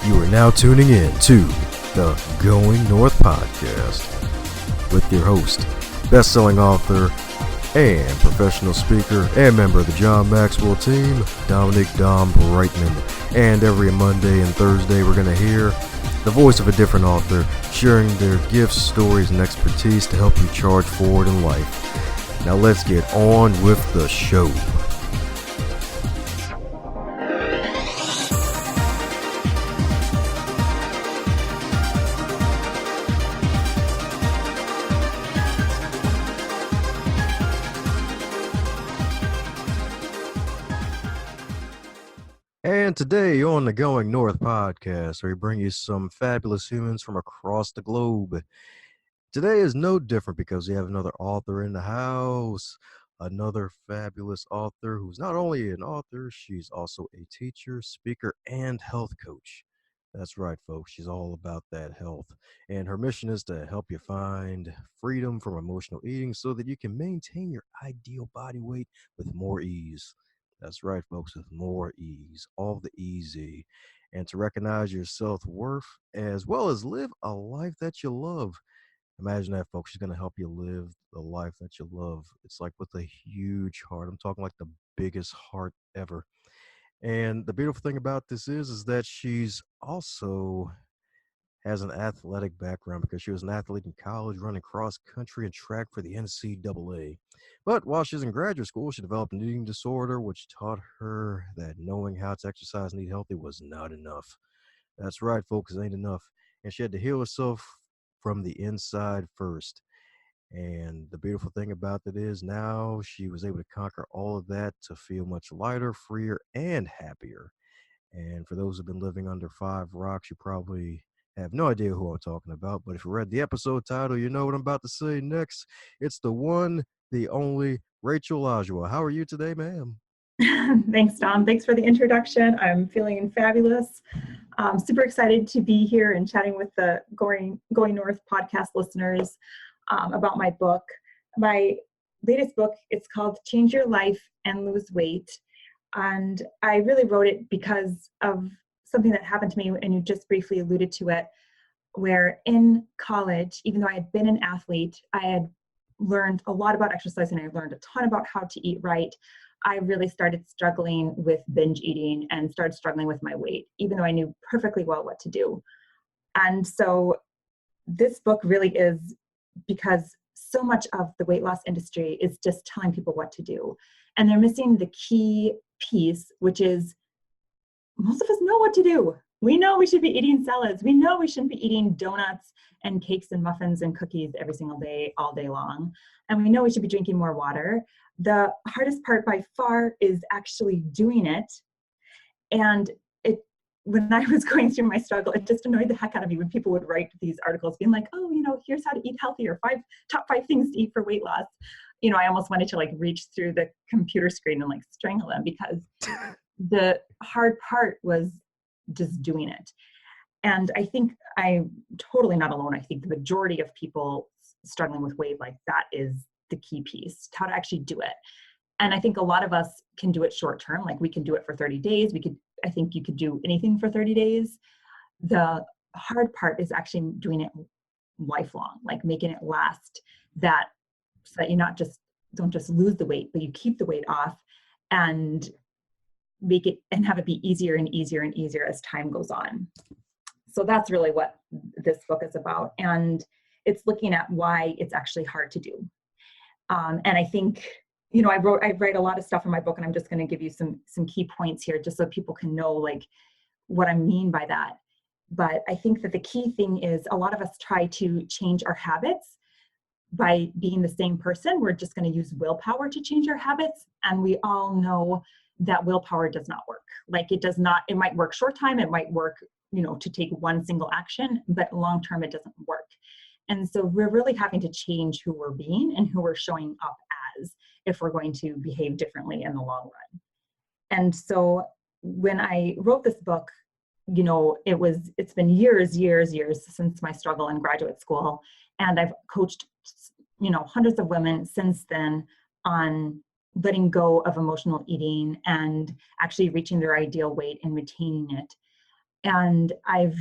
You are now tuning in to the Going North podcast with your host, best-selling author and professional speaker and member of the John Maxwell team, Dominic Dom Brightman. And every Monday and Thursday we're going to hear the voice of a different author sharing their gifts, stories, and expertise to help you charge forward in life. Now let's get on with the show. And today on the Going North podcast, we bring you some fabulous humans from across the globe. Today is no different because we have another author in the house, another fabulous author who's not only an author, she's also a teacher, speaker, and health coach. That's right, folks. She's all about that health. And her mission is to help you find freedom from emotional eating so that you can maintain your ideal body weight with more ease. That's right, folks, with more ease, all the easy. And to recognize your self-worth as well as live a life that you love. Imagine that, folks. She's going to help you live the life that you love. It's like with a huge heart. I'm talking like the biggest heart ever. And the beautiful thing about this is that she's also has an athletic background because she was an athlete in college, running cross country and track for the NCAA. But while she's in graduate school, she developed an eating disorder, which taught her that knowing how to exercise and eat healthy was not enough. That's right, folks, it ain't enough. And she had to heal herself from the inside first. And the beautiful thing about it is now she was able to conquer all of that to feel much lighter, freer, and happier. And for those who've been living under five rocks, you probably have no idea who I'm talking about. But if you read the episode title, you know what I'm about to say next. It's the one, the only Rachel Lajoie. How are you today, ma'am? Thanks, Dom. Thanks for the introduction. I'm feeling fabulous. Super excited to be here and chatting with the Going North podcast listeners about my book. My latest book, it's called Change Your Life and Lose Weight. And I really wrote it because of something that happened to me, and you just briefly alluded to it, where in college, even though I had been an athlete, I had learned a lot about exercise and I learned a ton about how to eat right. I really started struggling with binge eating and started struggling with my weight, even though I knew perfectly well what to do. And so this book really is because so much of the weight loss industry is just telling people what to do. And they're missing the key piece, which is most of us know what to do. We know we should be eating salads. We know we shouldn't be eating donuts and cakes and muffins and cookies every single day, all day long. And we know we should be drinking more water. The hardest part by far is actually doing it. And when I was going through my struggle, it just annoyed the heck out of me when people would write these articles being like, oh, here's how to eat healthier, top five things to eat for weight loss. I almost wanted to reach through the computer screen and strangle them, because the hard part was just doing it. And I think I'm totally not alone. I think the majority of people struggling with weight, that is the key piece, how to actually do it. And I think a lot of us can do it short term. We can do it for 30 days. I think you could do anything for 30 days. The hard part is actually doing it lifelong, making it last, so that you don't just lose the weight, but you keep the weight off and make it and have it be easier and easier and easier as time goes on. So that's really what this book is about. And it's looking at why it's actually hard to do. And I think, I write a lot of stuff in my book, and I'm just going to give you some key points here just so people can know what I mean by that. But I think that the key thing is a lot of us try to change our habits by being the same person. We're just going to use willpower to change our habits. And we all know that willpower does not work. It might work short time. It might work, to take one single action, but long-term, it doesn't work. And so we're really having to change who we're being and who we're showing up as if we're going to behave differently in the long run. And so when I wrote this book, it's been years since my struggle in graduate school. And I've coached, hundreds of women since then on letting go of emotional eating and actually reaching their ideal weight and retaining it. And I've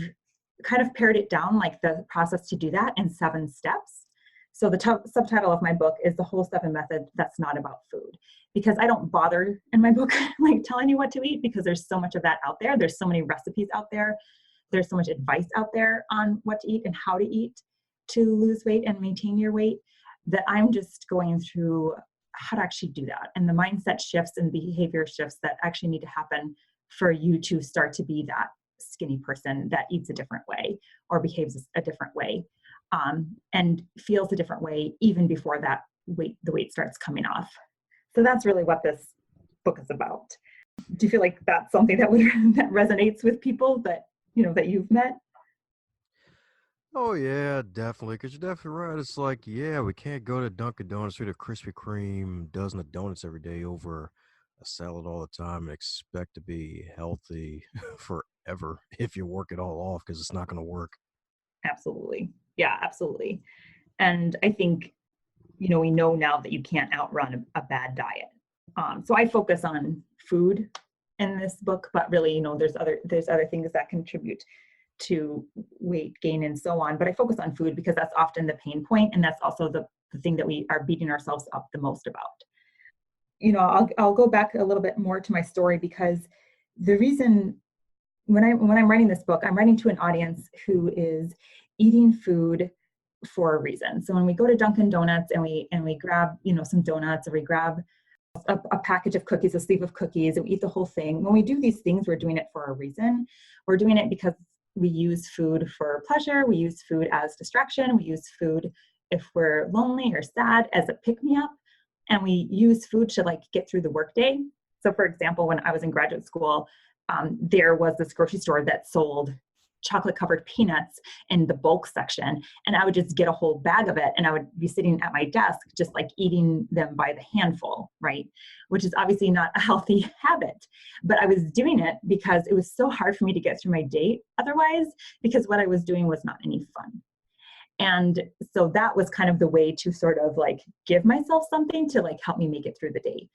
kind of pared it down, like the process to do that, in 7 steps. So the subtitle of my book is The Whole 7 Method That's Not About Food, because I don't bother in my book like telling you what to eat, because there's so much of that out there. There's so many recipes out there. There's so much advice out there on what to eat and how to eat to lose weight and maintain your weight, that I'm just going through how to actually do that, and the mindset shifts and behavior shifts that actually need to happen for you to start to be that skinny person that eats a different way or behaves a different way, and feels a different way even before the weight starts coming off. So that's really what this book is about. Do you feel like that's something that that resonates with people that that you've met? Oh yeah, definitely. Cause you're definitely right. It's like, yeah, we can't go to Dunkin' Donuts or the Krispy Kreme dozen of donuts every day over a salad all the time and expect to be healthy forever if you work it all off, because it's not going to work. Absolutely. Yeah, absolutely. And I think, we know now that you can't outrun a bad diet. So I focus on food in this book, but really, there's other things that contribute to weight gain and so on. But I focus on food because that's often the pain point, and that's also the thing that we are beating ourselves up the most about. I'll go back a little bit more to my story, because the reason when I'm writing this book, I'm writing to an audience who is eating food for a reason. So when we go to Dunkin' Donuts and we grab some donuts, or we grab a package of cookies, a sleeve of cookies, and we eat the whole thing. When we do these things, we're doing it for a reason. We're doing it because we use food for pleasure. We use food as distraction. We use food if we're lonely or sad as a pick-me-up. And we use food to get through the workday. So for example, when I was in graduate school, there was this grocery store that sold chocolate covered peanuts in the bulk section, and I would just get a whole bag of it, and I would be sitting at my desk just eating them by the handful, right? Which is obviously not a healthy habit, but I was doing it because it was so hard for me to get through my day otherwise, because what I was doing was not any fun. And so that was kind of the way to sort of give myself something to help me make it through the day.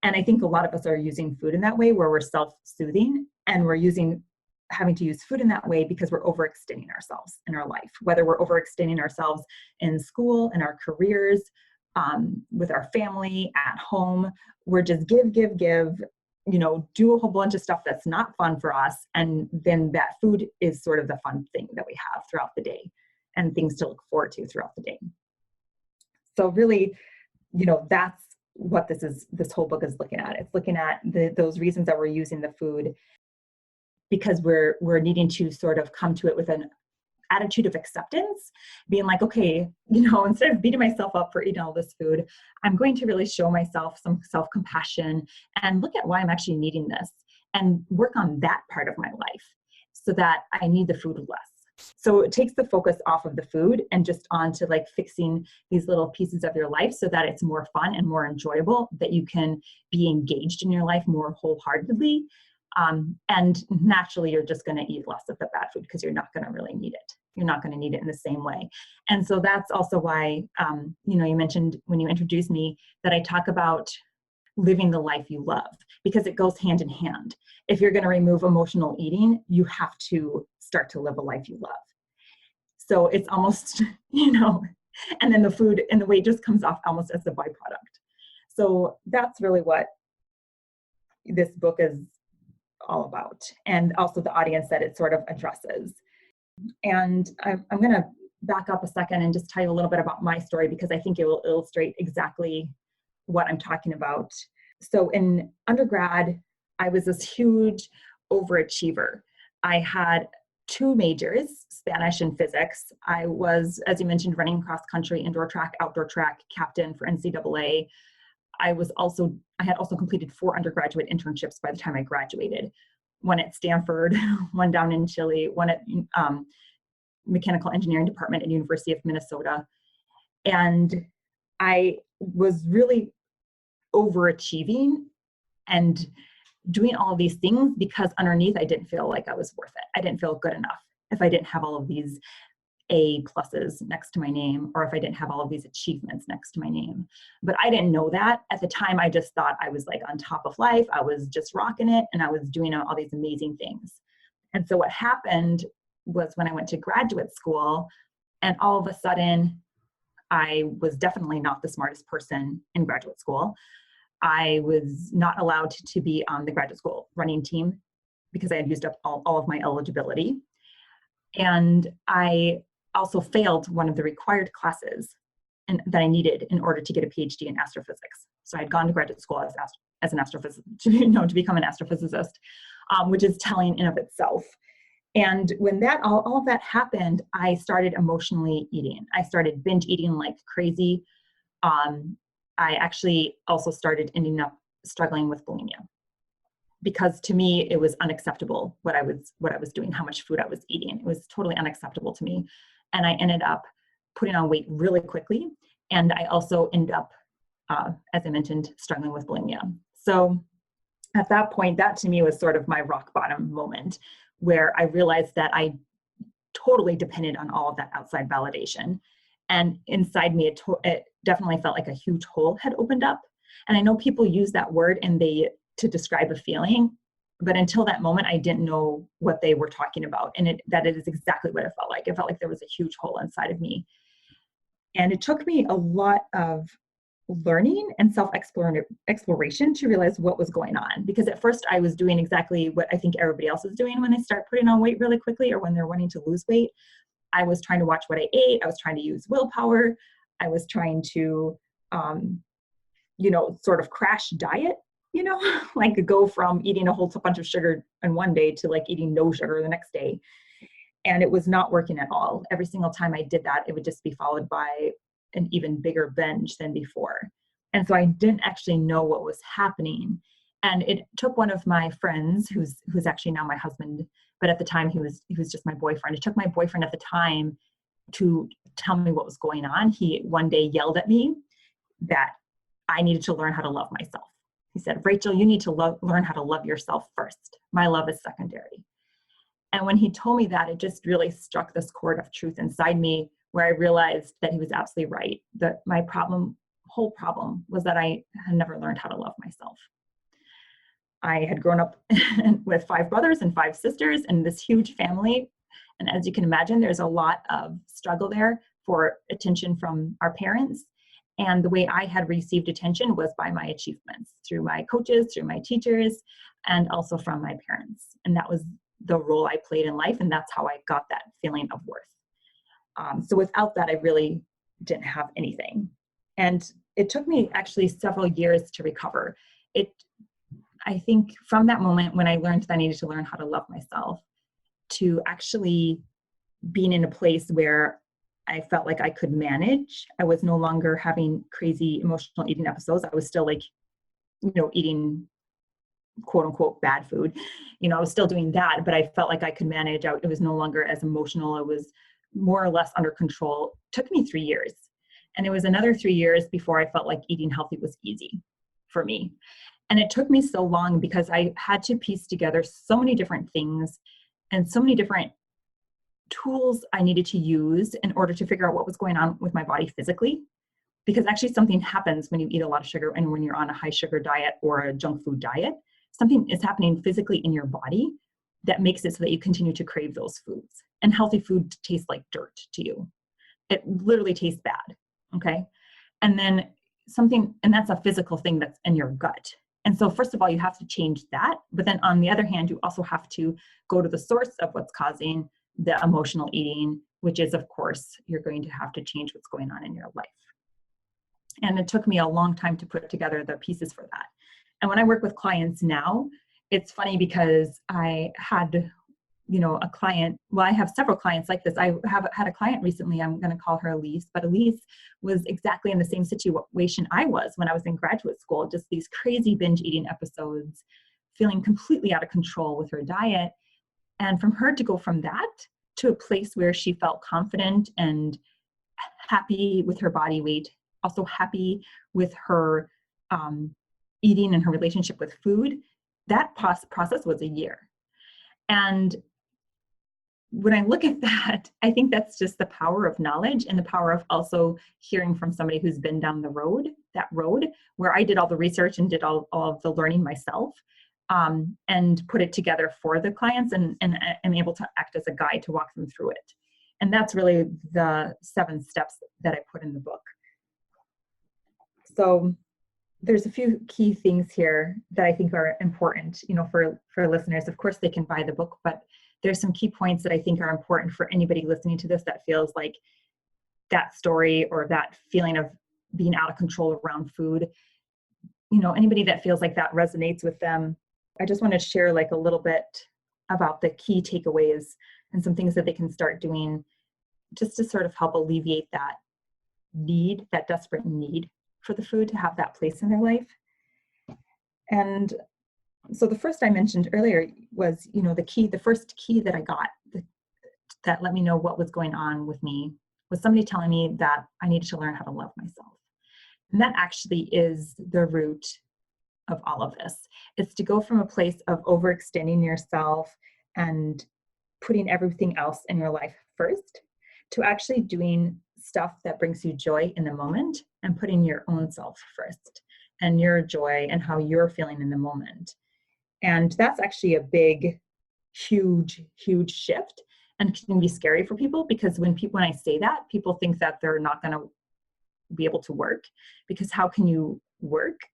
And I think a lot of us are using food in that way, where we're self-soothing, and we're having to use food in that way because we're overextending ourselves in our life, whether we're overextending ourselves in school, in our careers, with our family, at home. We're just give, do a whole bunch of stuff that's not fun for us. And then that food is sort of the fun thing that we have throughout the day, and things to look forward to throughout the day. So really, that's what this whole book is looking at. It's looking at those reasons that we're using the food, because we're needing to sort of come to it with an attitude of acceptance, being like, okay, instead of beating myself up for eating all this food, I'm going to really show myself some self-compassion and look at why I'm actually needing this, and work on that part of my life so that I need the food less. So it takes the focus off of the food and just onto fixing these little pieces of your life so that it's more fun and more enjoyable, that you can be engaged in your life more wholeheartedly. And naturally, you're just going to eat less of the bad food because you're not going to really need it. You're not going to need it in the same way. And so that's also why, you mentioned when you introduced me that I talk about living the life you love, because it goes hand in hand. If you're going to remove emotional eating, you have to start to live a life you love. So it's almost, and then the food and the weight just comes off almost as a byproduct. So that's really what this book is all about, and also the audience that it sort of addresses. And I'm going to back up a second and just tell you a little bit about my story, because I think it will illustrate exactly what I'm talking about. So in undergrad, I was this huge overachiever. I had 2 majors, Spanish and physics. I was, as you mentioned, running cross country, indoor track, outdoor track, captain for NCAA. I had also completed 4 undergraduate internships by the time I graduated. One at Stanford, one down in Chile, one at mechanical engineering department at University of Minnesota. And I was really overachieving and doing all of these things because underneath I didn't feel like I was worth it. I didn't feel good enough if I didn't have all of these A pluses next to my name, or if I didn't have all of these achievements next to my name. But I didn't know that at the time. I just thought I was on top of life. I was just rocking it, and I was doing all these amazing things. And so what happened was when I went to graduate school, and all of a sudden, I was definitely not the smartest person in graduate school. I was not allowed to be on the graduate school running team because I had used up all of my eligibility. And I also failed one of the required classes that I needed in order to get a PhD in astrophysics. So I had gone to graduate school as an astrophysicist, to become an astrophysicist, which is telling in of itself. And when all of that happened, I started emotionally eating. I started binge eating like crazy. I actually also started ending up struggling with bulimia, because to me it was unacceptable what I was doing, how much food I was eating. It was totally unacceptable to me, and I ended up putting on weight really quickly. And I also ended up, as I mentioned, struggling with bulimia. So at that point, that to me was sort of my rock bottom moment, where I realized that I totally depended on all of that outside validation. And inside me, it definitely felt like a huge hole had opened up. And I know people use that word to describe a feeling, but until that moment, I didn't know what they were talking about. And that is exactly what it felt like. It felt like there was a huge hole inside of me. And it took me a lot of learning and self-exploration to realize what was going on. Because at first I was doing exactly what I think everybody else is doing when they start putting on weight really quickly, or when they're wanting to lose weight. I was trying to watch what I ate. I was trying to use willpower. I was trying to, sort of crash diet, like go from eating a whole bunch of sugar in one day to like eating no sugar the next day. And it was not working at all. Every single time I did that, it would just be followed by an even bigger binge than before. And so I didn't actually know what was happening. And it took one of my friends, who's actually now my husband, but at the time he was just my boyfriend. It took my boyfriend at the time to tell me what was going on. He one day yelled at me that I needed to learn how to love myself. He said, "Rachel, you need to learn how to love yourself first. My love is secondary." And when he told me that, it just really struck this chord of truth inside me, where I realized that he was absolutely right. That my whole problem was that I had never learned how to love myself. I had grown up with 5 brothers and 5 sisters and this huge family. And as you can imagine, there's a lot of struggle there for attention from our parents. And the way I had received attention was by my achievements, through my coaches, through my teachers, and also from my parents. And that was the role I played in life. And that's how I got that feeling of worth. So without that, I really didn't have anything. And it took me actually several years to recover. I think from that moment when I learned that I needed to learn how to love myself, to actually being in a place where I felt like I could manage. I was no longer having crazy emotional eating episodes. I was still eating quote unquote bad food. I was still doing that, but I felt like I could manage. It was no longer as emotional. It was more or less under control. It took me 3 years. And it was another 3 years before I felt like eating healthy was easy for me. And it took me so long because I had to piece together so many different things and so many different tools I needed to use in order to figure out what was going on with my body physically. Because actually something happens when you eat a lot of sugar and when you're on a high sugar diet or a junk food diet. Something is happening physically in your body that makes it so that you continue to crave those foods. And healthy food tastes like dirt to you. It literally tastes bad, okay? And then that's a physical thing that's in your gut. And so first of all, you have to change that. But then on the other hand, you also have to go to the source of what's causing the emotional eating, which is, of course, you're going to have to change what's going on in your life. And it took me a long time to put together the pieces for that. And when I work with clients now, it's funny because I had, a client, I have several clients like this. I have had a client recently, I'm going to call her Elise, but Elise was exactly in the same situation I was when I was in graduate school, just these crazy binge eating episodes, feeling completely out of control with her diet. And from her to go from that to a place where she felt confident and happy with her body weight, also happy with her eating and her relationship with food, that process was a year. And when I look at that, I think that's just the power of knowledge and the power of also hearing from somebody who's been down that road where I did all the research and did all of the learning myself. and put it together for the clients, and am able to act as a guide to walk them through it. And that's really the 7 steps that I put in the book. So there's a few key things here that I think are important, for listeners. Of course, they can buy the book, but there's some key points that I think are important for anybody listening to this that feels like that story or that feeling of being out of control around food. Anybody that feels like that resonates with them. I just want to share like a little bit about the key takeaways and some things that they can start doing just to sort of help alleviate that need, that desperate need for the food to have that place in their life. And so the first I mentioned earlier was, the first key that I got that let me know what was going on with me was somebody telling me that I needed to learn how to love myself. And that actually is the root of all of this. It's to go from a place of overextending yourself and putting everything else in your life first to actually doing stuff that brings you joy in the moment and putting your own self first and your joy and how you're feeling in the moment. And that's actually a big, huge, huge shift, and can be scary for people, because when I say that, people think that they're not going to be able to work, because how can you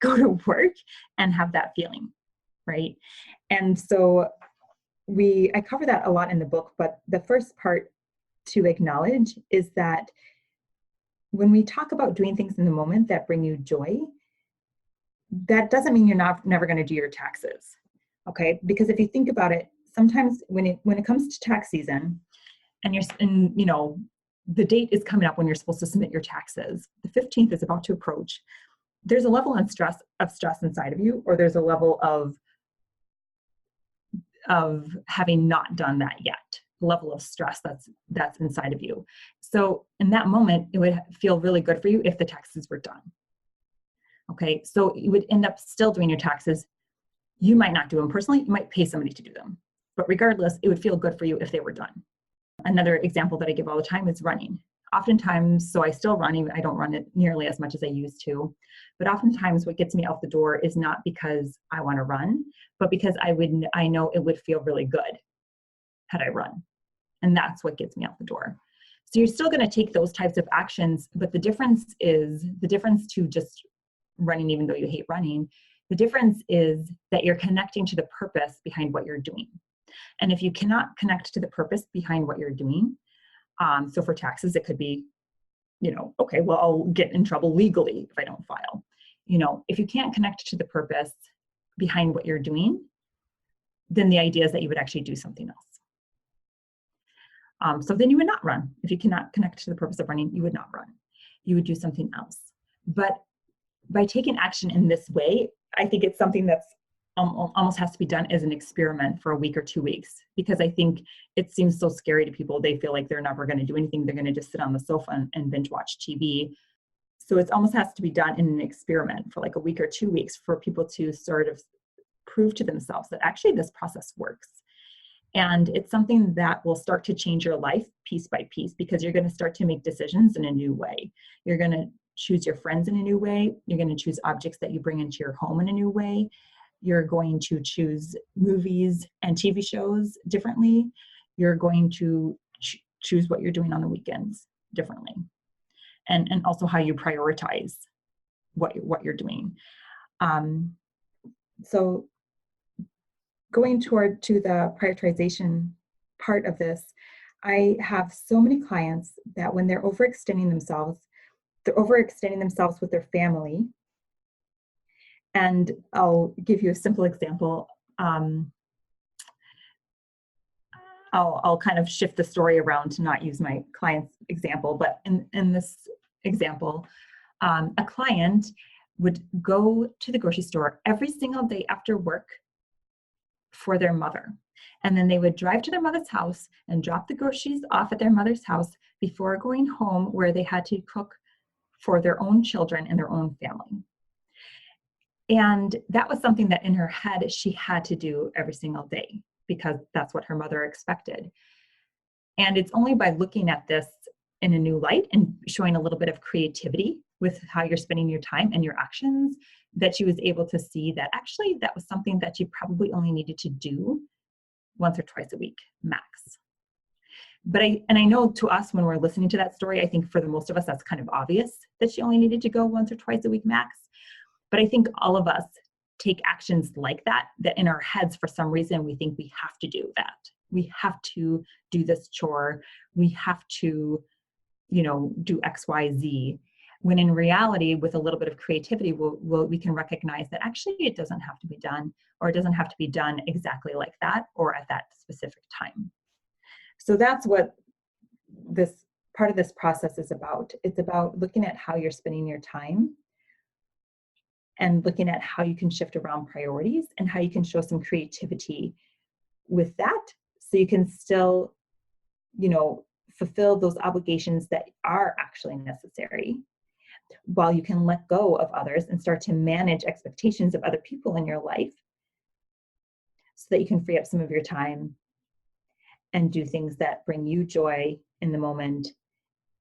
go to work and have that feeling, right? And so I cover that a lot in the book, but the first part to acknowledge is that when we talk about doing things in the moment that bring you joy, that doesn't mean you're never going to do your taxes, okay? Because if you think about it, sometimes when it comes to tax season, and the date is coming up when you're supposed to submit your taxes, the 15th is about to approach, there's a level of stress inside of you, or there's a level of having not done that yet, level of stress that's inside of you. So in that moment, it would feel really good for you if the taxes were done. Okay, so you would end up still doing your taxes. You might not do them personally, you might pay somebody to do them. But regardless, it would feel good for you if they were done. Another example that I give all the time is running. Oftentimes, so I still run, even I don't run it nearly as much as I used to, but oftentimes what gets me out the door is not because I want to run, but because I know it would feel really good had I run. And that's what gets me out the door. So you're still going to take those types of actions, but the difference to just running, even though you hate running, the difference is that you're connecting to the purpose behind what you're doing. And if you cannot connect to the purpose behind what you're doing, so for taxes, it could be, okay, well, I'll get in trouble legally if I don't file. If you can't connect to the purpose behind what you're doing, then the idea is that you would actually do something else. So then you would not run. If you cannot connect to the purpose of running, you would not run. You would do something else. But by taking action in this way, I think it's something that's almost has to be done as an experiment for a week or 2 weeks, because I think it seems so scary to people. They feel like they're never going to do anything. They're going to just sit on the sofa and binge watch TV. So it almost has to be done in an experiment for like a week or 2 weeks for people to sort of prove to themselves that actually this process works. And it's something that will start to change your life piece by piece, because you're going to start to make decisions in a new way. You're going to choose your friends in a new way. You're going to choose objects that you bring into your home in a new way. You're going to choose movies and TV shows differently. You're going to choose what you're doing on the weekends differently. And also how you prioritize what you're doing. So going to the prioritization part of this, I have so many clients that when they're overextending themselves with their family. And I'll give you a simple example. I'll kind of shift the story around to not use my client's example, but in this example, a client would go to the grocery store every single day after work for their mother. And then they would drive to their mother's house and drop the groceries off at their mother's house before going home, where they had to cook for their own children and their own family. And that was something that in her head she had to do every single day, because that's what her mother expected. And it's only by looking at this in a new light and showing a little bit of creativity with how you're spending your time and your actions that she was able to see that actually that was something that she probably only needed to do once or twice a week, max. But I know to us, when we're listening to that story, I think for the most of us, that's kind of obvious that she only needed to go once or twice a week max. But I think all of us take actions like that in our heads, for some reason, we think we have to do that. We have to do this chore. We have to, do X, Y, Z. When in reality, with a little bit of creativity, we can recognize that actually it doesn't have to be done, or it doesn't have to be done exactly like that or at that specific time. So that's what this part of this process is about. It's about looking at how you're spending your time and looking at how you can shift around priorities and how you can show some creativity with that, so you can still, fulfill those obligations that are actually necessary, while you can let go of others and start to manage expectations of other people in your life, so that you can free up some of your time and do things that bring you joy in the moment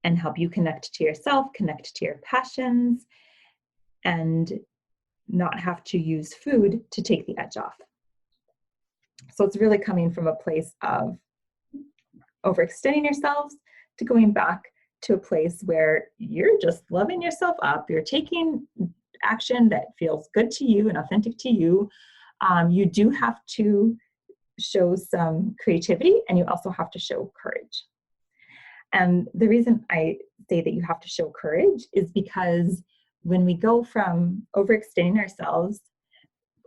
and help you connect to yourself, connect to your passions, and not have to use food to take the edge off. So it's really coming from a place of overextending yourselves to going back to a place where you're just loving yourself up. You're taking action that feels good to you and authentic to you. You do have to show some creativity, and you also have to show courage. And the reason I say that you have to show courage is because when we go from overextending ourselves,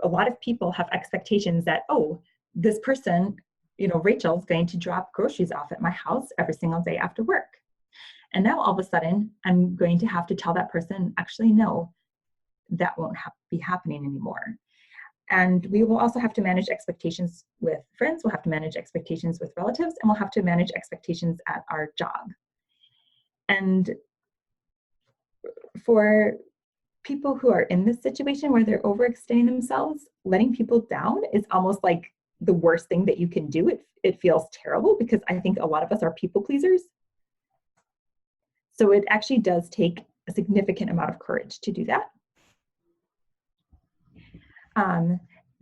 a lot of people have expectations that, oh, this person, Rachel's going to drop groceries off at my house every single day after work. And now all of a sudden, I'm going to have to tell that person, actually, no, that won't be happening anymore. And we will also have to manage expectations with friends. We'll have to manage expectations with relatives, and we'll have to manage expectations at our job. And for people who are in this situation where they're overextending themselves, letting people down is almost like the worst thing that you can do. It feels terrible, because I think a lot of us are people pleasers. So it actually does take a significant amount of courage to do that.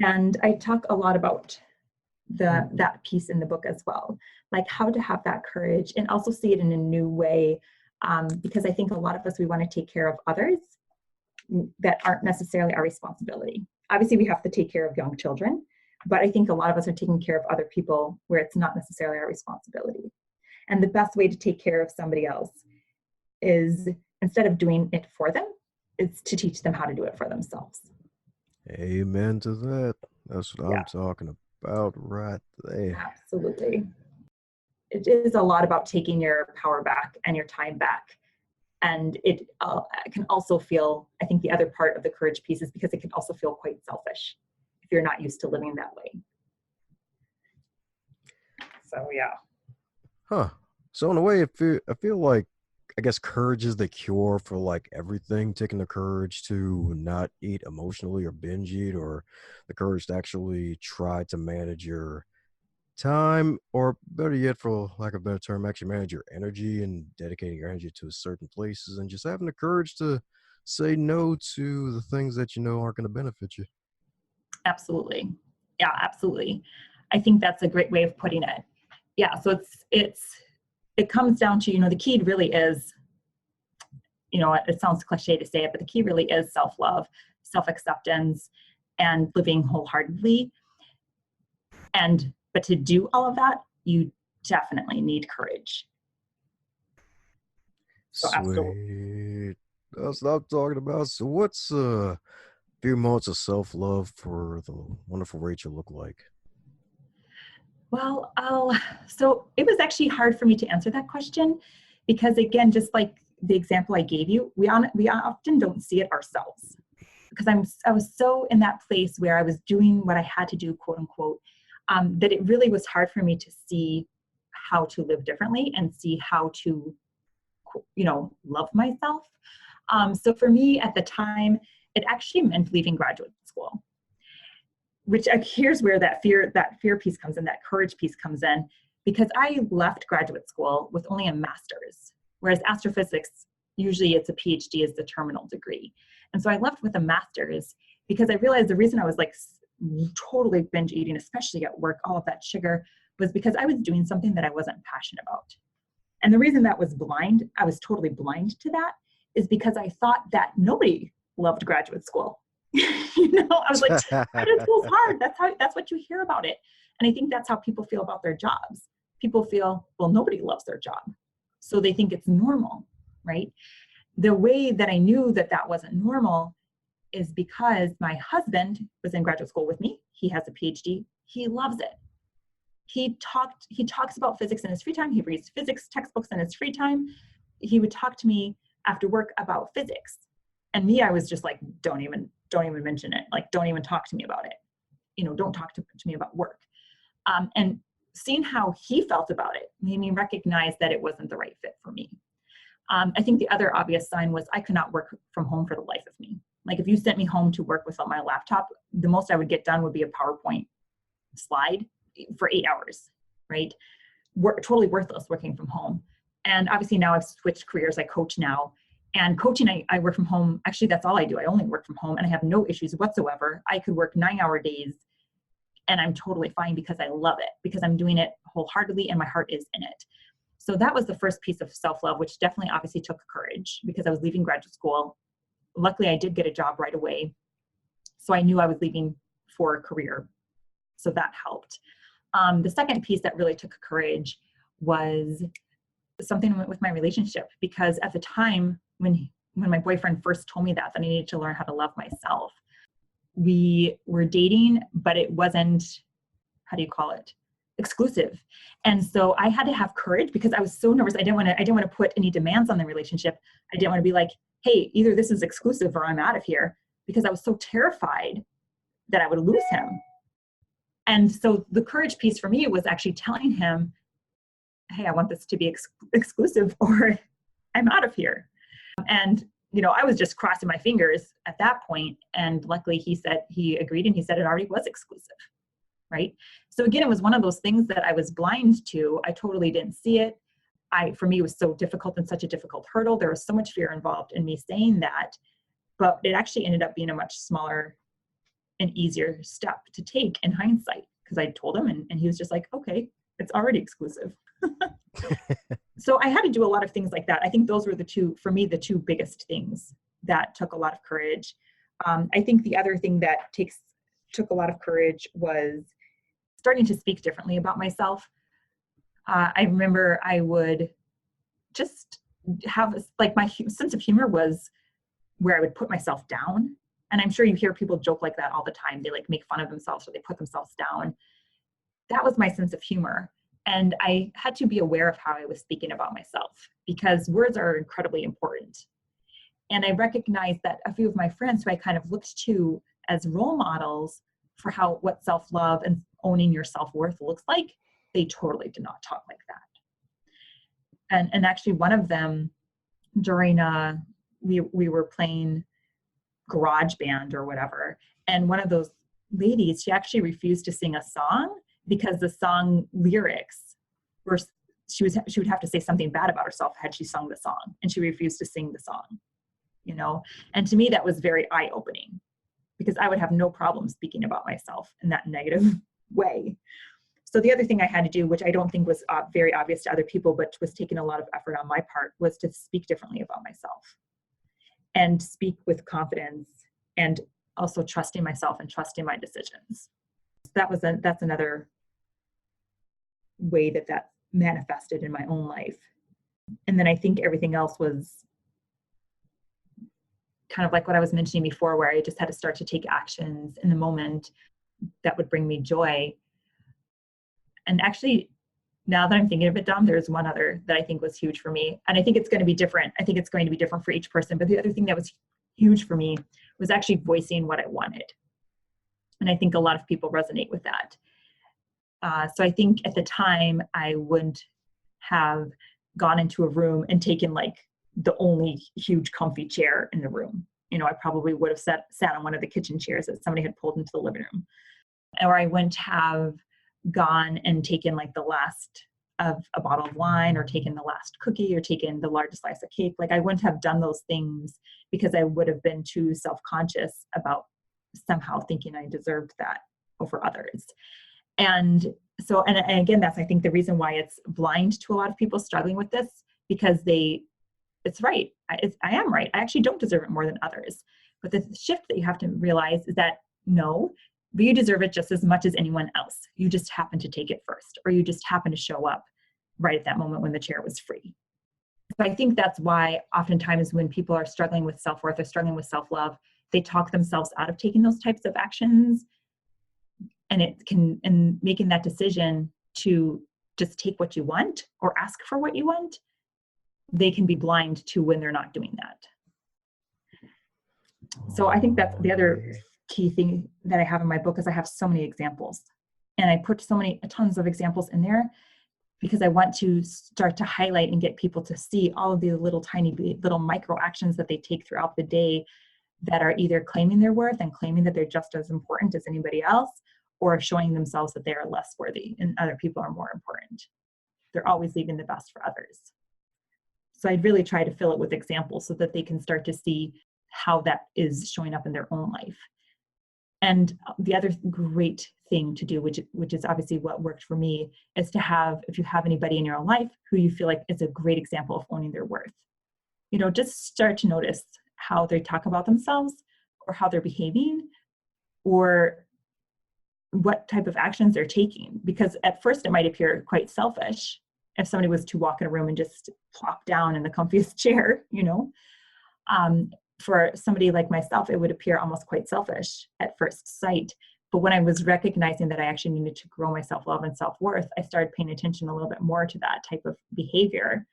And I talk a lot about that piece in the book as well, like how to have that courage and also see it in a new way, because I think a lot of us, we want to take care of others that aren't necessarily our responsibility. Obviously, we have to take care of young children, but I think a lot of us are taking care of other people where it's not necessarily our responsibility. And the best way to take care of somebody else is, instead of doing it for them, is to teach them how to do it for themselves. Amen to that. That's what Yeah. I'm talking about right there. Absolutely. It is a lot about taking your power back and your time back. And it can also feel, I think the other part of the courage piece is because it can also feel quite selfish if you're not used to living that way. So, yeah. Huh. So in a way, I feel like, I guess courage is the cure for like everything. Taking the courage to not eat emotionally or binge eat, or the courage to actually try to manage your time, or better yet, for lack of a better term, actually manage your energy and dedicating your energy to certain places, and just having the courage to say no to the things that you know aren't going to benefit you. Absolutely. Yeah, absolutely. I think that's a great way of putting it. Yeah, so it comes down to, the key really is, it sounds cliche to say it, but the key really is self-love, self-acceptance, and living wholeheartedly. But to do all of that, you definitely need courage. So absolutely. Sweet. That's what I'm talking about. So what's few moments of self-love for the wonderful Rachel look like? Well, so it was actually hard for me to answer that question, because again, just like the example I gave you, we often don't see it ourselves, because I was so in that place where I was doing what I had to do, quote unquote, that it really was hard for me to see how to live differently and see how to, love myself. So for me at the time, it actually meant leaving graduate school, which here's where that fear piece comes in, that courage piece comes in, because I left graduate school with only a master's, whereas astrophysics, usually it's a PhD is the terminal degree. And so I left with a master's because I realized the reason I was like totally binge eating, especially at work, all of that sugar, was because I was doing something that I wasn't passionate about. And the reason that was I was totally blind to that, is because I thought that nobody loved graduate school. I was like, graduate school's hard. That's what you hear about it. And I think that's how people feel about their jobs. People feel, well, nobody loves their job, so they think it's normal, right? The way that I knew that that wasn't normal is because my husband was in graduate school with me. He has a PhD. He loves it. He talks about physics in his free time. He reads physics textbooks in his free time. He would talk to me after work about physics. And me, I was just like, don't even mention it. Like, don't even talk to me about it. Don't talk to me about work. And seeing how he felt about it made me recognize that it wasn't the right fit for me. I think the other obvious sign was I could not work from home for the life of me. Like, if you sent me home to work without my laptop, the most I would get done would be a PowerPoint slide for 8 hours, right? Totally worthless working from home. And obviously now I've switched careers. I coach now. And coaching, I work from home. Actually, that's all I do. I only work from home, and I have no issues whatsoever. I could work 9-hour days, and I'm totally fine because I love it, because I'm doing it wholeheartedly and my heart is in it. So that was the first piece of self-love, which definitely obviously took courage because I was leaving graduate school. Luckily, I did get a job right away. So I knew I was leaving for a career. So that helped. The second piece that really took courage was something with my relationship, because at the time when my boyfriend first told me that I needed to learn how to love myself, we were dating, but it wasn't, how do you call it, exclusive. And so I had to have courage because I was so nervous. I didn't want to put any demands on the relationship. I didn't want to be like, hey, either this is exclusive or I'm out of here, because I was so terrified that I would lose him. And so the courage piece for me was actually telling him, hey, I want this to be exclusive or I'm out of here. And, I was just crossing my fingers at that point. And luckily he agreed, and he said it already was exclusive. Right. So again, it was one of those things that I was blind to. I totally didn't see it. For me, it was so difficult and such a difficult hurdle. There was so much fear involved in me saying that, but it actually ended up being a much smaller and easier step to take in hindsight, because I told him and he was just like, okay, it's already exclusive. So I had to do a lot of things like that. I think those were the two biggest things that took a lot of courage. I think the other thing that took a lot of courage was starting to speak differently about myself. I remember I would just have my sense of humor was where I would put myself down. And I'm sure you hear people joke like that all the time. They make fun of themselves or they put themselves down. That was my sense of humor. And I had to be aware of how I was speaking about myself, because words are incredibly important. And I recognized that a few of my friends who I kind of looked to as role models for what self-love and owning your self-worth looks like, they totally did not talk like that. And actually one of them, during we were playing garage band or whatever, and one of those ladies, she actually refused to sing a song because the song lyrics were, she would have to say something bad about herself had she sung the song, and she refused to sing the song. And to me that was very eye-opening, because I would have no problem speaking about myself in that negative way. So the other thing I had to do, which I don't think was very obvious to other people, but was taking a lot of effort on my part, was to speak differently about myself and speak with confidence, and also trusting myself and trusting my decisions. That's another way that manifested in my own life. And then I think everything else was kind of like what I was mentioning before, where I just had to start to take actions in the moment that would bring me joy. And actually, now that I'm thinking of it, Dom, there's one other that I think was huge for me. And I think it's going to be different. I think it's going to be different for each person. But the other thing that was huge for me was actually voicing what I wanted. And I think a lot of people resonate with that. So I think at the time I wouldn't have gone into a room and taken the only huge comfy chair in the room. I probably would have sat on one of the kitchen chairs that somebody had pulled into the living room. Or I wouldn't have gone and taken the last of a bottle of wine or taken the last cookie or taken the largest slice of cake. Like I wouldn't have done those things because I would have been too self-conscious about somehow thinking I deserved that over others. And so, and again, that's, I think, the reason why it's blind to a lot of people struggling with this, because it's right. I am right. I actually don't deserve it more than others. But the shift that you have to realize is that no, but you deserve it just as much as anyone else. You just happen to take it first, or you just happen to show up right at that moment when the chair was free. So I think that's why oftentimes when people are struggling with self-worth or struggling with self-love, they talk themselves out of taking those types of actions. And making that decision to just take what you want or ask for what you want, they can be blind to when they're not doing that. So I think that's the other key thing that I have in my book is I have so many examples. And I put tons of examples in there because I want to start to highlight and get people to see all of the little micro actions that they take throughout the day that are either claiming their worth and claiming that they're just as important as anybody else, or showing themselves that they are less worthy and other people are more important. They're always leaving the best for others. So I really try to fill it with examples so that they can start to see how that is showing up in their own life. And the other great thing to do, which is obviously what worked for me, is to have, if you have anybody in your own life who you feel like is a great example of owning their worth, just start to notice how they talk about themselves or how they're behaving or what type of actions they're taking. Because at first it might appear quite selfish if somebody was to walk in a room and just plop down in the comfiest chair, for somebody like myself, it would appear almost quite selfish at first sight. But when I was recognizing that I actually needed to grow my self-love and self-worth, I started paying attention a little bit more to that type of behavior.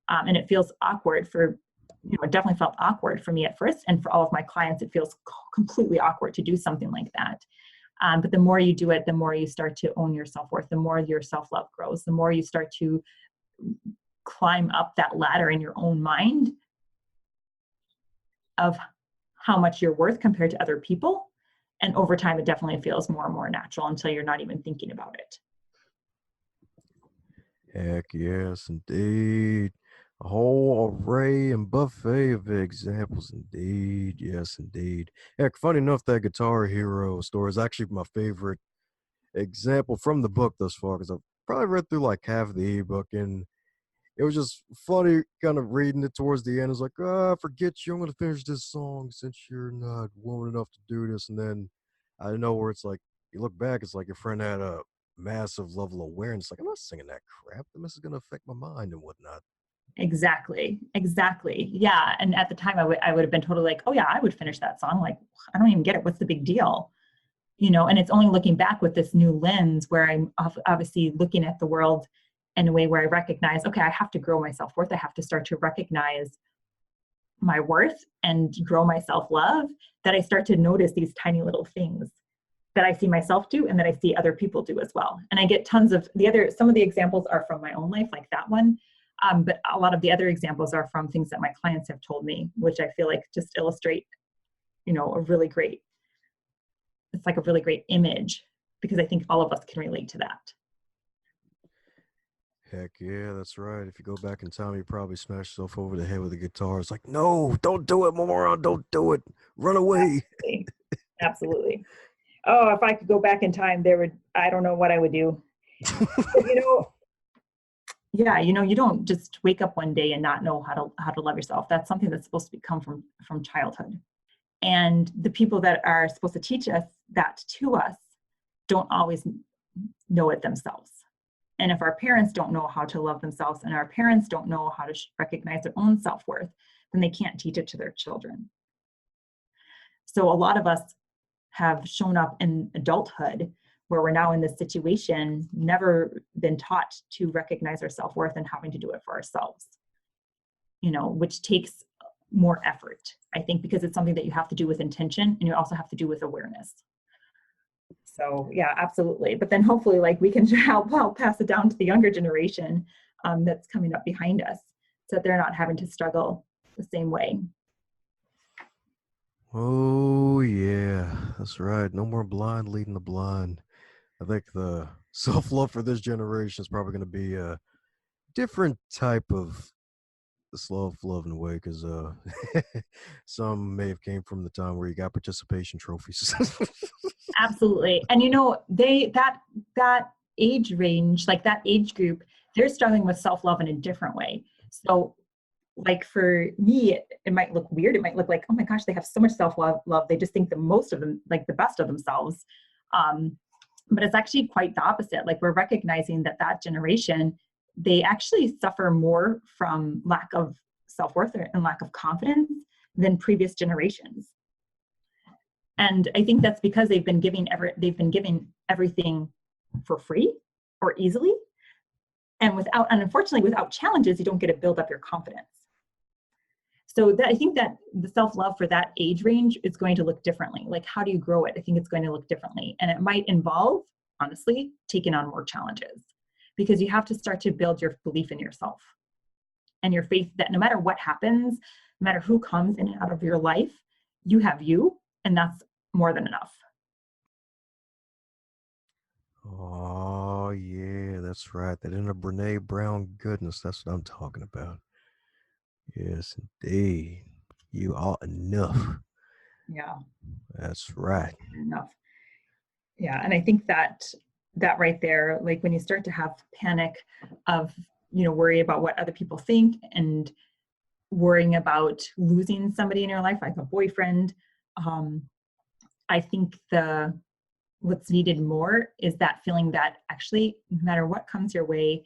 And it feels awkward it definitely felt awkward for me at first. And for all of my clients, it feels completely awkward to do something like that. But the more you do it, the more you start to own your self-worth, the more your self-love grows, the more you start to climb up that ladder in your own mind of how much you're worth compared to other people. And over time, it definitely feels more and more natural until you're not even thinking about it. Heck yes, indeed. A whole array and buffet of examples, indeed. Yes, indeed. Heck, funny enough, that Guitar Hero story is actually my favorite example from the book thus far, because I've probably read through like half of the ebook, and it was just funny kind of reading it towards the end. It's like, forget you, I'm going to finish this song since you're not woman enough to do this. And then I know where it's like, you look back, it's like your friend had a massive level of awareness. Like, I'm not singing that crap. This is going to affect my mind and whatnot. Exactly. Yeah. And at the time I would have been totally like, oh yeah, I would finish that song. Like, I don't even get it. What's the big deal? And it's only looking back with this new lens where I'm obviously looking at the world in a way where I recognize, okay, I have to grow my self-worth. I have to start to recognize my worth and grow my self-love, that I start to notice these tiny little things that I see myself do and that I see other people do as well. And I get some of the examples are from my own life, like that one. But a lot of the other examples are from things that my clients have told me, which I feel like just illustrate, it's like a really great image, because I think all of us can relate to that. Heck yeah, that's right. If you go back in time, you probably smash yourself over the head with a guitar. It's like, no, don't do it, moron. Don't do it. Run away. Absolutely. Oh, if I could go back in time, I don't know what I would do. Yeah, you don't just wake up one day and not know how to love yourself. That's something that's supposed to come from childhood. And the people that are supposed to teach us that to us don't always know it themselves. And if our parents don't know how to love themselves and our parents don't know how to recognize their own self-worth, then they can't teach it to their children. So a lot of us have shown up in adulthood where we're now in this situation, never been taught to recognize our self-worth and having to do it for ourselves, which takes more effort, I think, because it's something that you have to do with intention and you also have to do with awareness. So yeah, absolutely. But then hopefully we can help pass it down to the younger generation that's coming up behind us so that they're not having to struggle the same way. Oh, yeah, that's right. No more blind leading the blind. I think the self-love for this generation is probably going to be a different type of self-love in a way, because some may have came from the time where you got participation trophies. Absolutely. And you know, that age range, like that age group, they're struggling with self-love in a different way. So like for me, it might look weird. It might look like, oh my gosh, they have so much self-love. They just think the most of them, like the best of themselves. But it's actually quite the opposite. Like we're recognizing that that generation, they actually suffer more from lack of self-worth and lack of confidence than previous generations. And I think that's because they've been giving everything for free or easily. And unfortunately, without challenges, you don't get to build up your confidence. So I think that the self-love for that age range is going to look differently. Like, how do you grow it? I think it's going to look differently. And it might involve, honestly, taking on more challenges, because you have to start to build your belief in yourself and your faith that no matter what happens, no matter who comes in and out of your life, you have you, and that's more than enough. Oh, yeah, that's right. That inner Brene Brown goodness. That's what I'm talking about. Yes, indeed. You are enough. Yeah, That's right. enough. Yeah, and I think that right there, like when you start to have panic of, worry about what other people think and worrying about losing somebody in your life, like a boyfriend, I think what's needed more is that feeling that actually, no matter what comes your way,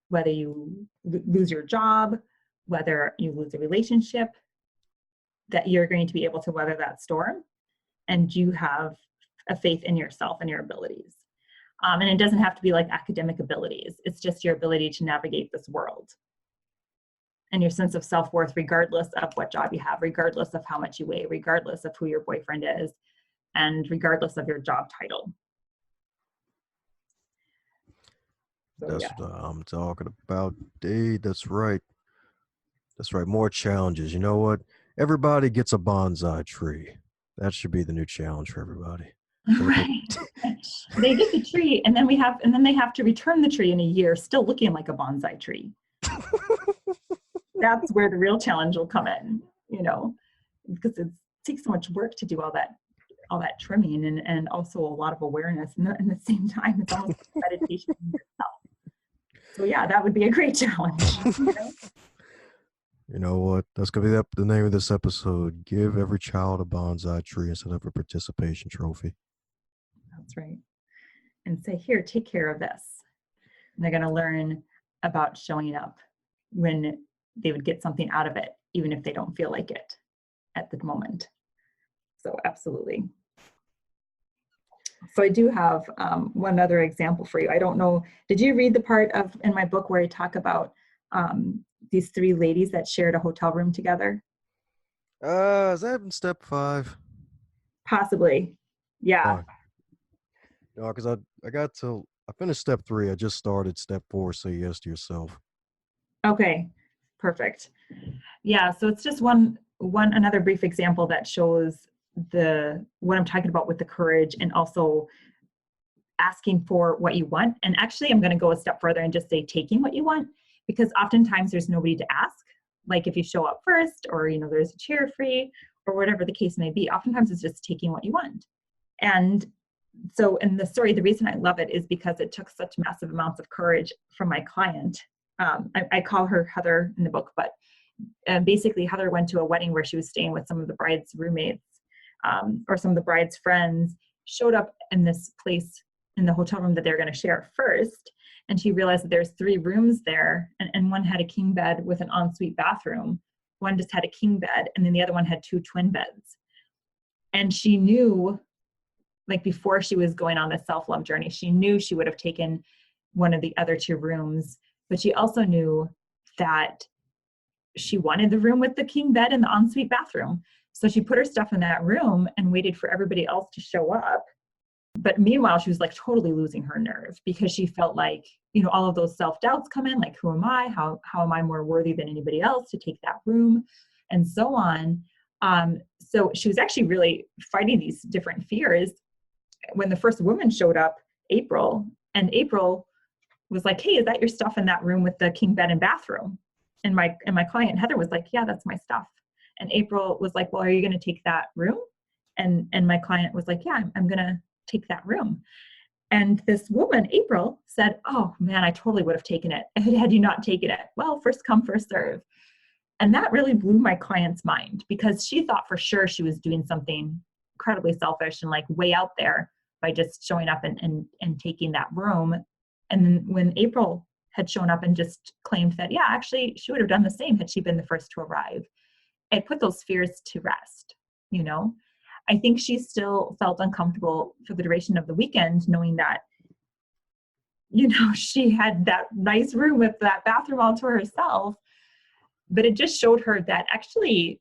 whether you lose your job, whether you lose a relationship, that you're going to be able to weather that storm, and you have a faith in yourself and your abilities. And it doesn't have to be like academic abilities. It's just your ability to navigate this world and your sense of self-worth, regardless of what job you have, regardless of how much you weigh, regardless of who your boyfriend is, and regardless of your job title. So That's yeah. what I'm talking about, dude. That's right. That's right. More challenges. You know what? Everybody gets a bonsai tree. That should be the new challenge for everybody. Right. They get the tree, and then they have to return the tree in a year, still looking like a bonsai tree. That's where the real challenge will come in, because it takes so much work to do all that trimming and also a lot of awareness. And at the same time, it's almost like meditation in itself. So yeah, that would be a great challenge. You know what? That's going to be the name of this episode. Give every child a bonsai tree instead of a participation trophy. That's right. And say, here, take care of this. And they're going to learn about showing up when they would get something out of it, even if they don't feel like it at the moment. So absolutely. So I do have one other example for you. I don't know, did you read the part in my book where I talk about these three ladies that shared a hotel room together? Is that in step 5? Possibly. Yeah. Fine. No, because I finished step 3. I just started step 4. Say yes to yourself. Okay. Perfect. Yeah. So it's just another brief example that shows what I'm talking about with the courage and also asking for what you want. And actually, I'm going to go a step further and just say taking what you want, because oftentimes there's nobody to ask. Like if you show up first, or there's a chair free, or whatever the case may be, oftentimes it's just taking what you want. And so in the story, the reason I love it is because it took such massive amounts of courage from my client. I call her Heather in the book, but basically Heather went to a wedding where she was staying with some of the bride's roommates, or some of the bride's friends, showed up in this place in the hotel room that they're going to share first. And she realized that there's 3 rooms there, and one had a king bed with an ensuite bathroom. One just had a king bed, and then the other one had 2 twin beds. And she knew, like before she was going on this self-love journey, she knew she would have taken one of the other 2 rooms, but she also knew that she wanted the room with the king bed and the ensuite bathroom. So she put her stuff in that room and waited for everybody else to show up. But meanwhile, she was like totally losing her nerve, because she felt like, all of those self-doubts come in, like, who am I? How am I more worthy than anybody else to take that room? And so on. So she was actually really fighting these different fears. When the first woman showed up, April, And April was like, hey, is that your stuff in that room with the king bed and bathroom? And my client Heather was like, yeah, that's my stuff. And April was like, well, are you going to take that room? And my client was like, yeah, I'm going to take that room. And this woman, April, said, oh man, I totally would have taken it had you not taken it. Well, first come, first serve. And that really blew my client's mind, because she thought for sure she was doing something incredibly selfish and like way out there by just showing up and taking that room. And then when April had shown up and just claimed that, yeah, actually she would have done the same had she been the first to arrive, it put those fears to rest, you know? I think she still felt uncomfortable for the duration of the weekend, knowing that, you know, she had that nice room with that bathroom all to herself. But it just showed her that actually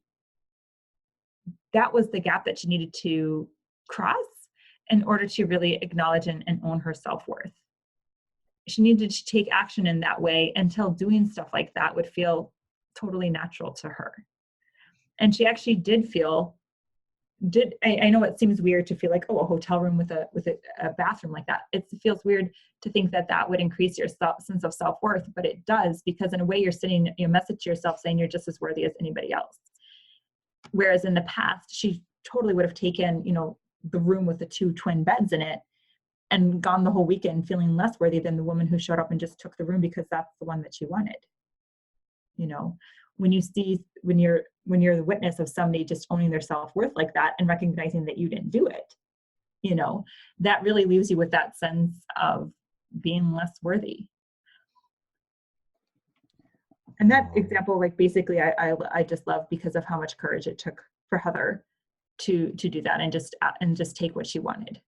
that was the gap that she needed to cross in order to really acknowledge and own her self-worth. She needed to take action in that way until doing stuff like that would feel totally natural to her. And she actually I know it seems weird to feel like, oh, a hotel room with a bathroom like that. It feels weird to think that that would increase your sense of self-worth, but it does, because in a way you're sending a message to yourself saying you're just as worthy as anybody else. Whereas in the past, she totally would have taken, you know, the room with the 2 twin beds in it and gone the whole weekend feeling less worthy than the woman who showed up and just took the room because that's the one that she wanted. You know, when you're the witness of somebody just owning their self-worth like that and recognizing that you didn't do it, you know, that really leaves you with that sense of being less worthy. And that example, like basically I just love because of how much courage it took for Heather to do that and just take what she wanted.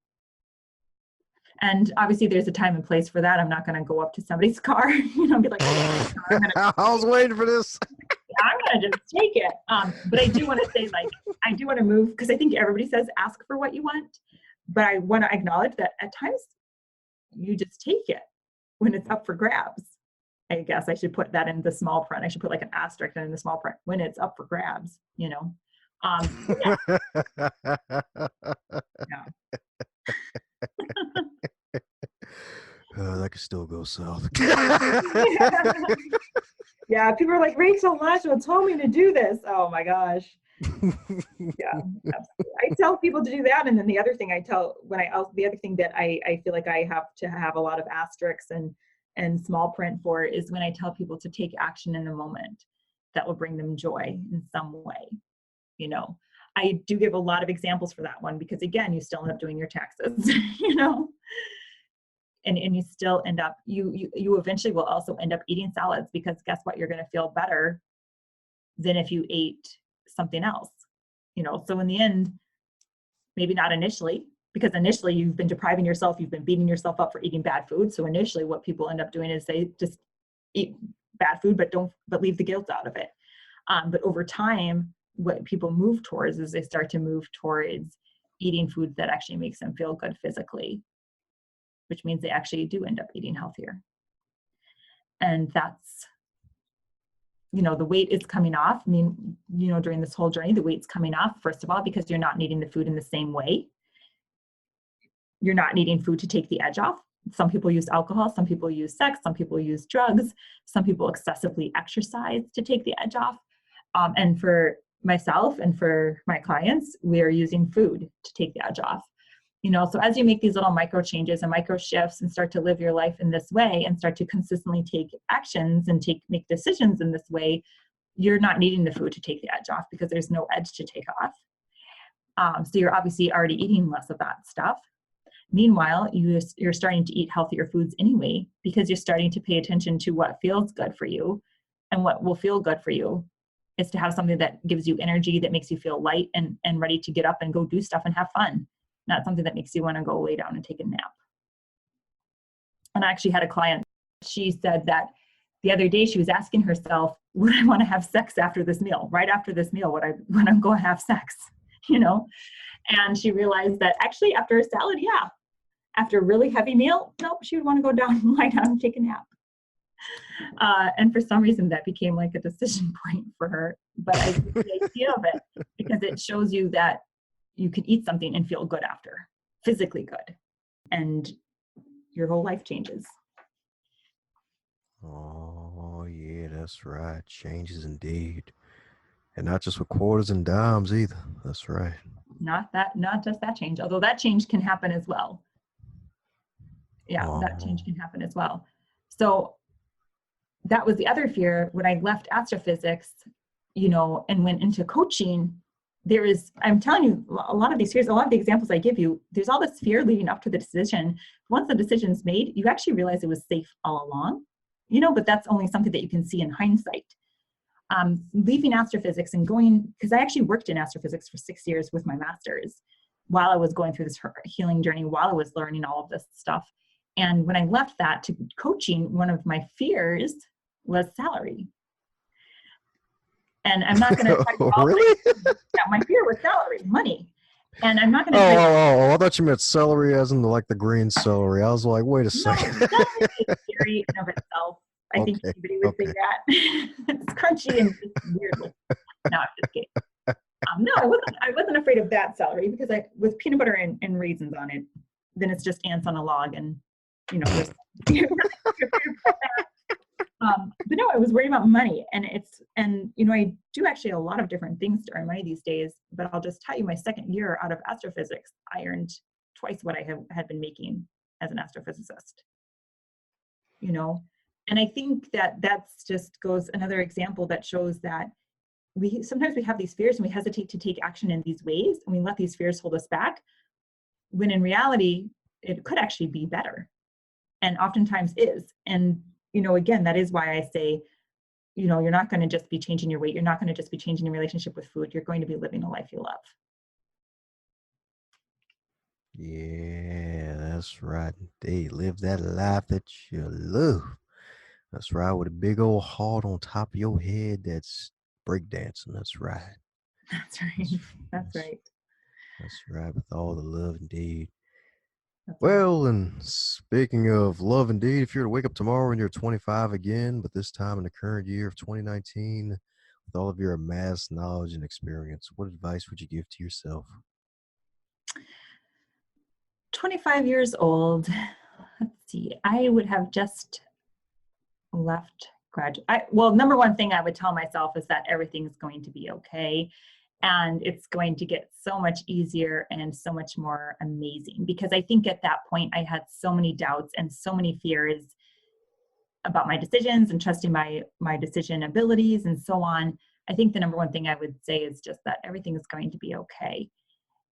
And obviously there's a time and place for that. I'm not going to go up to somebody's car, you know, and be like, oh, I was waiting for this. I'm going to just take it. But I do want to say, like, I do want to move, because I think everybody says ask for what you want. But I want to acknowledge that at times you just take it when it's up for grabs. I guess I should put that in the small print. I should put like an asterisk in the small print when it's up for grabs, you know. Yeah. Yeah. That could still go south. Yeah, people are like, Rachel Lajoie told me to do this. Oh my gosh. Yeah, absolutely. I tell people to do that, and then the other thing the other thing that I feel like I have to have a lot of asterisks and small print for is when I tell people to take action in the moment that will bring them joy in some way. You know, I do give a lot of examples for that one, because again, you still end up doing your taxes, you know. And you still end up, you eventually will also end up eating salads, because guess what? You're going to feel better than if you ate something else, you know? So in the end, maybe not initially, because initially you've been depriving yourself, you've been beating yourself up for eating bad food. So initially what people end up doing is they just eat bad food, but leave the guilt out of it. But over time, what people move towards is they start to move towards eating foods that actually makes them feel good physically, which means they actually do end up eating healthier. And that's, you know, the weight is coming off. I mean, you know, during this whole journey, the weight's coming off, first of all, because you're not needing the food in the same way. You're not needing food to take the edge off. Some people use alcohol, some people use sex, some people use drugs, some people excessively exercise to take the edge off. And for myself and for my clients, we are using food to take the edge off. You know, so as you make these little micro changes and micro shifts and start to live your life in this way and start to consistently take actions and make decisions in this way, you're not needing the food to take the edge off, because there's no edge to take off. So you're obviously already eating less of that stuff. Meanwhile, you're starting to eat healthier foods anyway, because you're starting to pay attention to what feels good for you. And what will feel good for you is to have something that gives you energy, that makes you feel light and ready to get up and go do stuff and have fun. Not something that makes you want to go lay down and take a nap. And I actually had a client, she said that the other day she was asking herself, would I want to have sex after this meal? Right after this meal, when I'm going to have sex, you know? And she realized that actually after a salad, yeah. After a really heavy meal, nope, she would want to go down and lie down and take a nap. And for some reason that became like a decision point for her. But I like the idea of it, because it shows you that you can eat something and feel good after, physically good. And your whole life changes. Oh, yeah, that's right. Changes indeed. And not just with quarters and dimes either. That's right. Not just that change, although that change can happen as well. Yeah, that change Oh, can happen as well. So that was the other fear when I left astrophysics, and went into coaching. I'm telling you, a lot of these fears, a lot of the examples I give you, there's all this fear leading up to the decision. Once the decision's made, you actually realize it was safe all along, but that's only something that you can see in hindsight. Leaving astrophysics and going, because I actually worked in astrophysics for 6 years with my master's while I was going through this healing journey, while I was learning all of this stuff. And when I left that to coaching, one of my fears was salary. And I'm not going to tell you all really? my fear was salary, money. And I'm not going Oh, to tell you, I thought you meant celery as in the green celery. I was like, wait a no, second. salary is scary in of itself. I think Okay, anybody would say okay. that. It's crunchy and just weird looking. No, I'm just kidding. No, I wasn't afraid of that salary because with peanut butter and raisins on it, then it's just ants on a log, and there's but no, I was worried about money, and I do actually a lot of different things to earn money these days. But I'll just tell you, my second year out of astrophysics, I earned twice what I had been making as an astrophysicist. And I think that's just goes another example that shows that sometimes we have these fears and we hesitate to take action in these ways, and we let these fears hold us back, when in reality it could actually be better, and oftentimes is. And again, that is why I say, you're not going to just be changing your weight, you're not going to just be changing your relationship with food, you're going to be living a life you love. Yeah, that's right. They live that life that you love. That's right, with a big old heart on top of your head that's breakdancing. That's right. That's right. That's, That's that's, right. that's right, with all the love indeed. That's right. Well, and speaking of love indeed, if you were to wake up tomorrow and you're 25 again, but this time in the current year of 2019, with all of your amassed knowledge and experience, what advice would you give to yourself? 25 years old. Let's see. I would have just left graduate. Well, number one thing I would tell myself is that everything's going to be okay. And it's going to get so much easier and so much more amazing. Because I think at that point, I had so many doubts and so many fears about my decisions and trusting my decision abilities and so on. I think the number one thing I would say is just that everything is going to be okay.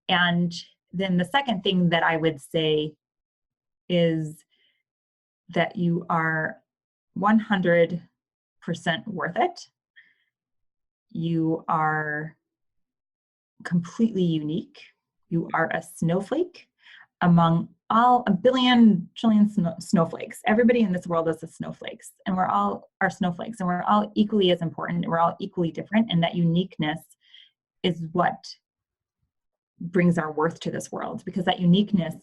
And then the second thing that I would say is that you are 100% worth it. You are completely unique. You are a snowflake among all a billion trillion snowflakes. Everybody in this world is a snowflakes, and we're all are snowflakes, and we're all equally as important, and we're all equally different, and that uniqueness is what brings our worth to this world, because that uniqueness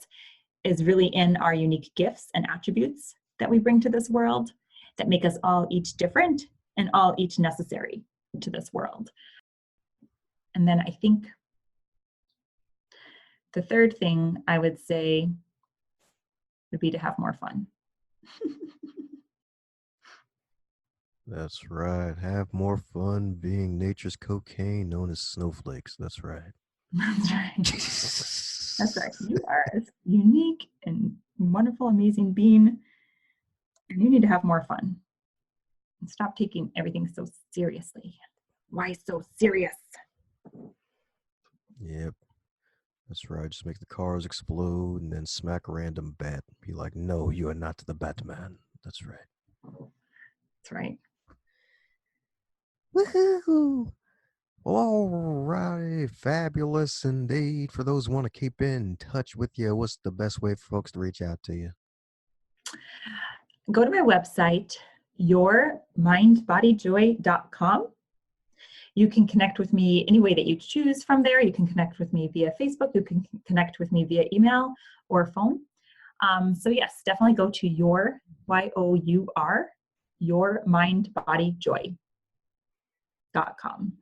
is really in our unique gifts and attributes that we bring to this world that make us all each different and all each necessary to this world. And then I think the third thing I would say would be to have more fun. That's right. Have more fun being nature's cocaine known as snowflakes. That's right. That's right. That's right. You are a unique and wonderful, amazing being, and you need to have more fun. And stop taking everything so seriously. Why so serious? Yep. That's right. Just make the cars explode and then smack a random bat. Be like, no, you are not the Batman. That's right. That's right. Woohoo! Well, all righty. Fabulous indeed. For those who want to keep in touch with you, what's the best way for folks to reach out to you? Go to my website, yourmindbodyjoy.com. You can connect with me any way that you choose from there. You can connect with me via Facebook. You can connect with me via email or phone. So yes, definitely go to Y-O-U-R, yourmindbodyjoy.com.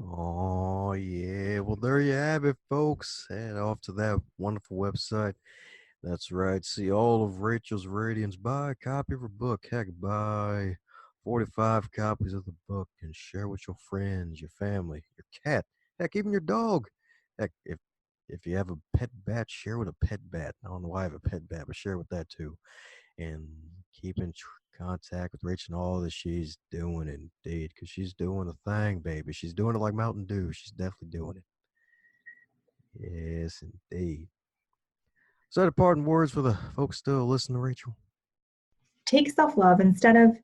Oh, yeah. Well, there you have it, folks. Head off to that wonderful website. That's right. See all of Rachel's radiance. Buy a copy of her book. Heck, buy 45 copies of the book and share with your friends, your family, your cat. Heck, even your dog. Heck, if you have a pet bat, share with a pet bat. I don't know why I have a pet bat, but share with that too. And keep in contact with Rachel and all that she's doing, indeed, because she's doing a thing, baby. She's doing it like Mountain Dew. She's definitely doing it. Yes, indeed. So, the parting words for the folks still listening, Rachel? Take self-love instead of,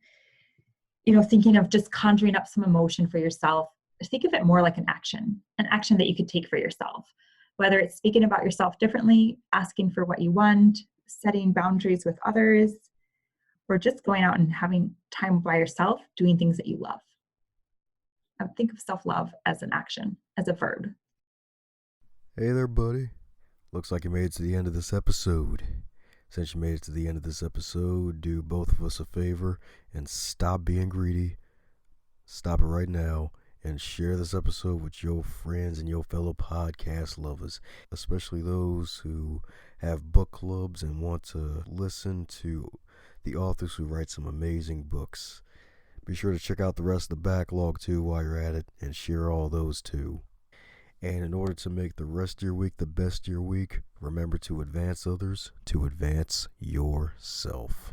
thinking of just conjuring up some emotion for yourself. Think of it more like an action that you could take for yourself. Whether it's speaking about yourself differently, asking for what you want, setting boundaries with others, or just going out and having time by yourself, doing things that you love. I would think of self-love as an action, as a verb. Hey there, buddy. Looks like you made it to the end of this episode. Since you made it to the end of this episode, do both of us a favor and stop being greedy. Stop it right now and share this episode with your friends and your fellow podcast lovers, especially those who have book clubs and want to listen to the authors who write some amazing books. Be sure to check out the rest of the backlog too while you're at it and share all those too. And in order to make the rest of your week the best of your week, remember to advance others, to advance yourself.